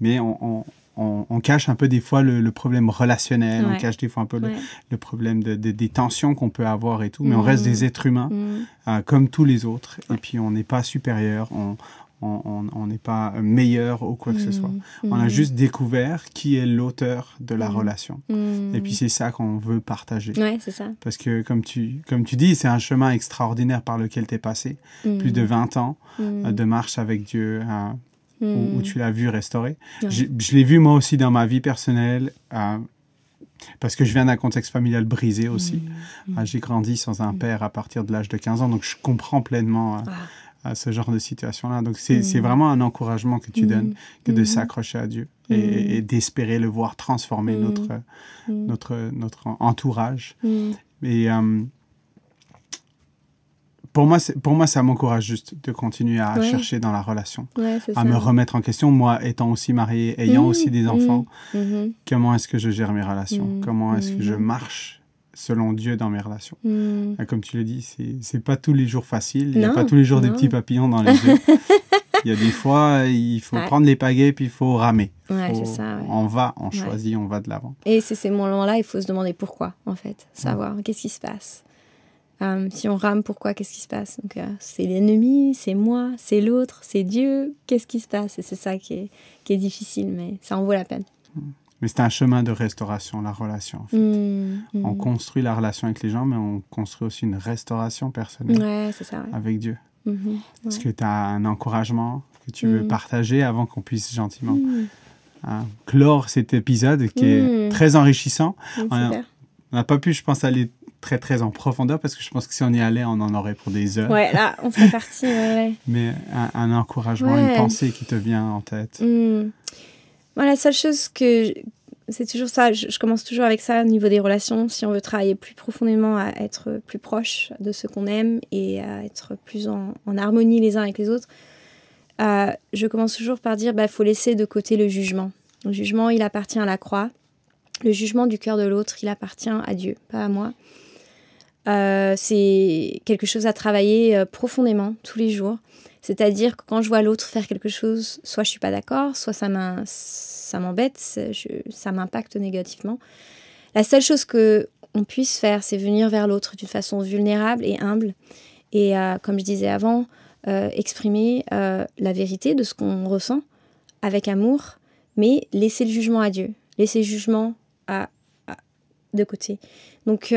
mais on cache un peu des fois le problème relationnel, on cache des fois un peu le problème des tensions qu'on peut avoir et tout, mais on reste des êtres humains, comme tous les autres. Et puis, on n'est pas supérieur, on n'est pas meilleur ou quoi que ce soit. On a juste découvert qui est l'auteur de la relation. Et puis c'est ça qu'on veut partager. Ouais, c'est ça. Parce que comme tu dis, c'est un chemin extraordinaire par lequel tu es passé. Plus de 20 ans de marche avec Dieu, où tu l'as vu restaurer. Ouais. Je l'ai vu moi aussi dans ma vie personnelle, parce que je viens d'un contexte familial brisé aussi. J'ai grandi sans un père à partir de l'âge de 15 ans, donc je comprends pleinement à ce genre de situation-là. Donc, c'est vraiment un encouragement que tu donnes, que de s'accrocher à Dieu et d'espérer le voir transformer notre entourage. Et pour moi, ça m'encourage juste de continuer à chercher dans la relation, me remettre en question. Moi, étant aussi marié, ayant aussi des enfants, comment est-ce que je gère mes relations? Comment est-ce que je marche selon Dieu dans mes relations? Comme tu le dis, c'est pas tous les jours facile. Il n'y a pas tous les jours des petits papillons dans les yeux. Il y a des fois, il faut prendre les pagaies puis il faut ramer. C'est ça. On choisit, on va de l'avant. Et c'est ces moments-là, il faut se demander pourquoi, en fait. Savoir qu'est-ce qui se passe. Si on rame, pourquoi? Qu'est-ce qui se passe? Donc, c'est l'ennemi, c'est moi, c'est l'autre, c'est Dieu. Qu'est-ce qui se passe? Et c'est ça qui est difficile, mais ça en vaut la peine. Mais c'est un chemin de restauration, la relation, en fait. On construit la relation avec les gens, mais on construit aussi une restauration personnelle avec Dieu. Est-ce que tu as un encouragement que tu veux partager avant qu'on puisse gentiment clore cet épisode qui est très enrichissant? On n'a pas pu, je pense, aller très, très en profondeur parce que je pense que si on y allait, on en aurait pour des heures. Ouais, là, on serait parti. Mais un encouragement, une pensée qui te vient en tête. La seule chose c'est toujours ça, je commence toujours avec ça au niveau des relations. Si on veut travailler plus profondément à être plus proche de ceux qu'on aime et à être plus en harmonie les uns avec les autres, je commence toujours par dire faut laisser de côté le jugement. Le jugement, il appartient à la croix. Le jugement du cœur de l'autre, il appartient à Dieu, pas à moi. C'est quelque chose à travailler profondément tous les jours. C'est-à-dire que quand je vois l'autre faire quelque chose, soit je ne suis pas d'accord, soit ça m'embête, ça m'impacte négativement. La seule chose qu'on puisse faire, c'est venir vers l'autre d'une façon vulnérable et humble. Et comme je disais avant, exprimer la vérité de ce qu'on ressent avec amour, mais laisser le jugement à Dieu, laisser le jugement de côté. Donc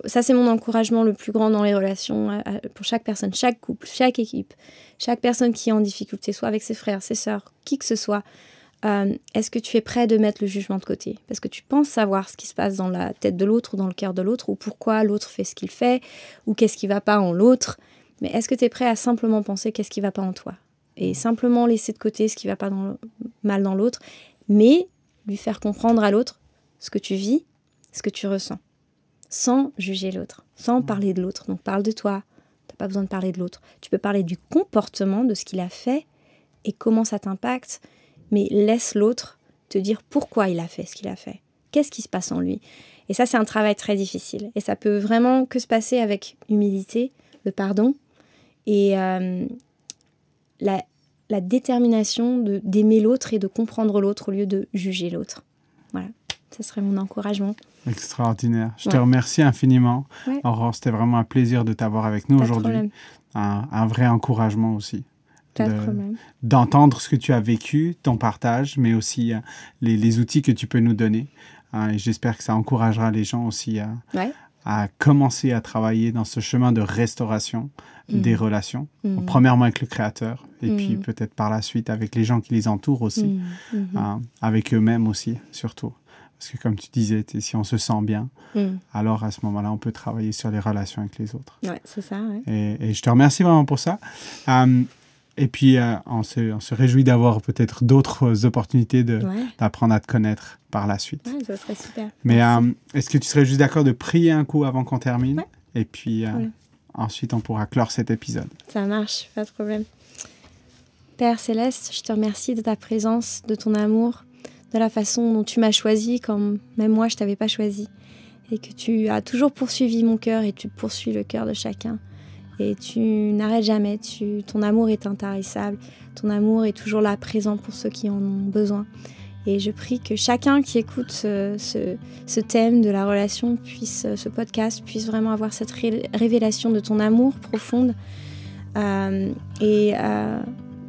ça, c'est mon encouragement le plus grand dans les relations pour chaque personne, chaque couple, chaque équipe, chaque personne qui est en difficulté, soit avec ses frères, ses sœurs, qui que ce soit. est-ce que tu es prêt de mettre le jugement de côté? Parce que tu penses savoir ce qui se passe dans la tête de l'autre ou dans le cœur de l'autre, ou pourquoi l'autre fait ce qu'il fait, ou qu'est-ce qui ne va pas en l'autre. Mais est-ce que tu es prêt à simplement penser qu'est-ce qui ne va pas en toi? Et simplement laisser de côté ce qui ne va pas mal dans l'autre, mais lui faire comprendre à l'autre ce que tu vis, ce que tu ressens, sans juger l'autre, sans parler de l'autre. Donc parle de toi, tu n'as pas besoin de parler de l'autre. Tu peux parler du comportement, de ce qu'il a fait et comment ça t'impacte, mais laisse l'autre te dire pourquoi il a fait ce qu'il a fait. Qu'est-ce qui se passe en lui? Et ça, c'est un travail très difficile. Et ça peut vraiment que se passer avec humilité, le pardon et la détermination d'aimer l'autre et de comprendre l'autre au lieu de juger l'autre. Voilà, ce serait mon encouragement. Extraordinaire. Je te remercie infiniment. Ouais. Aurore, c'était vraiment un plaisir de t'avoir avec nous aujourd'hui. Un vrai encouragement aussi. D'entendre ce que tu as vécu, ton partage, mais aussi les outils que tu peux nous donner. Et j'espère que ça encouragera les gens aussi à commencer à travailler dans ce chemin de restauration des relations. Premièrement avec le Créateur, et puis peut-être par la suite avec les gens qui les entourent aussi, avec eux-mêmes aussi, surtout. Parce que comme tu disais, si on se sent bien, alors à ce moment-là, on peut travailler sur les relations avec les autres. Ouais, c'est ça. Ouais. Et je te remercie vraiment pour ça. Et puis, on se réjouit d'avoir peut-être d'autres opportunités d'apprendre à te connaître par la suite. Ouais, ça serait super. Mais est-ce que tu serais juste d'accord de prier un coup avant qu'on termine? Ouais. Et puis, ensuite, on pourra clore cet épisode. Ça marche, pas de problème. Père Céleste, je te remercie de ta présence, de ton amour, de la façon dont tu m'as choisi quand même moi, je ne t'avais pas choisi. Et que tu as toujours poursuivi mon cœur et tu poursuis le cœur de chacun. Et tu n'arrêtes jamais, ton amour est intarissable, ton amour est toujours là, présent pour ceux qui en ont besoin. Et je prie que chacun qui écoute ce thème de la relation, ce podcast, puisse vraiment avoir cette révélation de ton amour profonde et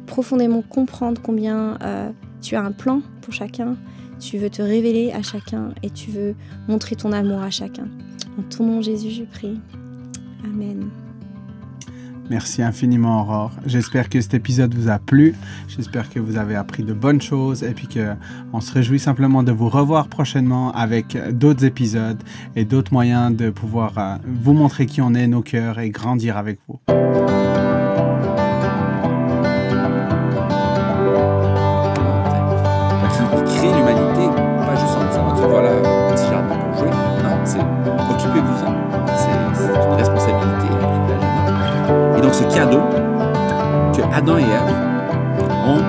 profondément comprendre combien tu as un plan pour chacun, tu veux te révéler à chacun et tu veux montrer ton amour à chacun. En ton nom Jésus, je prie. Amen. Merci infiniment, Aurore. J'espère que cet épisode vous a plu. J'espère que vous avez appris de bonnes choses et puis qu'on se réjouit simplement de vous revoir prochainement avec d'autres épisodes et d'autres moyens de pouvoir vous montrer qui on est, nos cœurs et grandir avec vous. Qui crée l'humanité, pas juste en disant ok, voilà un petit jardin pour jouer. Non, c'est occupez-vous-en. C'est une responsabilité. Et donc ce cadeau que Adam et Ève ont